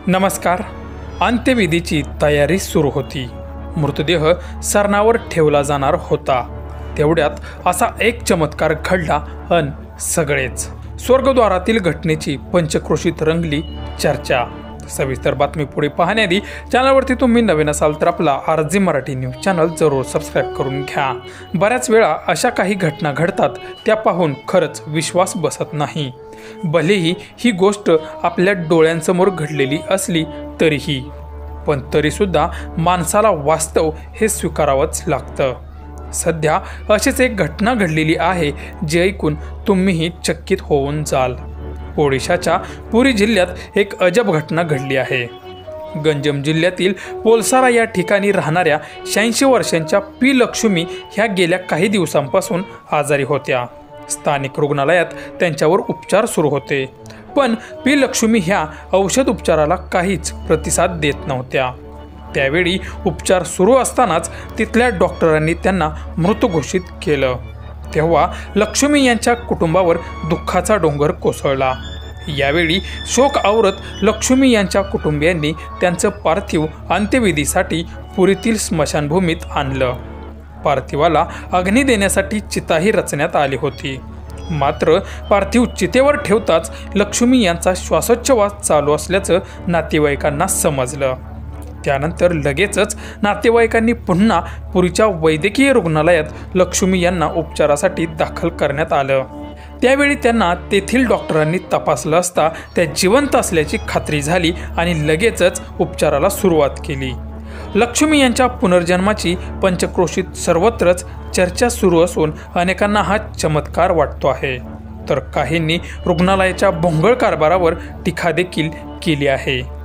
नमस्कार. अंत्यविधीची तयारी सुरू होती. मृतदेह सरणावर ठेवला जाणार होता. तेवढ्यात असा एक चमत्कार घडला अन सगळेच स्वर्गद्वारातील घटनेची पंचक्रोशीत रंगली चर्चा. सविस्तर बातमी पुढे पाहण्याआधी चॅनलवरती तुम्ही नवीन असाल तर आपला RG मराठी न्यूज चॅनल जरूर सबस्क्राईब करून घ्या. बऱ्याच वेळा अशा काही घटना घडतात त्या पाहून खरंच विश्वास बसत नाही. भलेही ही गोष्ट आपल्या डोळ्यांसमोर घडलेली असली तरीही, पण तरीसुद्धा माणसाला वास्तव हे स्वीकारावंच लागतं. सध्या अशीच एक घटना घडलेली आहे जी ऐकून तुम्हीही चकित होऊन जाल. ओडिशाच्या पुरी जिल्ह्यात एक अजब घटना घडली आहे. गंजम जिल्ह्यातील पोलसारा या ठिकाणी राहणाऱ्या 86 वर्षांच्या पी लक्ष्मी ह्या गेल्या काही दिवसांपासून आजारी होत्या. स्थानिक रुग्णालयात त्यांच्यावर उपचार सुरू होते, पण पी लक्ष्मी ह्या औषध उपचाराला काहीच प्रतिसाद देत नव्हत्या. त्यावेळी उपचार सुरू असतानाच तिथल्या डॉक्टरांनी त्यांना मृत घोषित केलं. तेव्हा लक्ष्मी यांच्या कुटुंबावर दुःखाचा डोंगर कोसळला. यावेळी शोक आवरत लक्ष्मी यांच्या कुटुंबियांनी त्यांचं पार्थिव अंत्यविधीसाठी पुरीतील स्मशानभूमीत आणलं. पार्थिवाला अग्नी देण्यासाठी चिताही रचण्यात आली होती. मात्र पार्थिव चितेवर ठेवताच लक्ष्मी यांचा श्वासोच्छवास चालू असल्याचं नातेवाईकांना समजलं. त्यानंतर लगेचच नातेवाईकांनी पुन्हा पुरीच्या वैद्यकीय रुग्णालयात लक्ष्मी यांना उपचारासाठी दाखल करण्यात आलं. त्यावेळी त्यांना तेथील डॉक्टरांनी तपासलं असता त्या जिवंत असल्याची खात्री झाली आणि लगेचच उपचाराला सुरुवात केली. लक्ष्मी यांच्या पुनर्जन्माची पंचक्रोशीत सर्वत्रच चर्चा सुरू असून अनेकांना हा चमत्कार वाटतो आहे, तर काहींनी रुग्णालयाच्या भोंगळ कारभारावर टीका देखील केली आहे.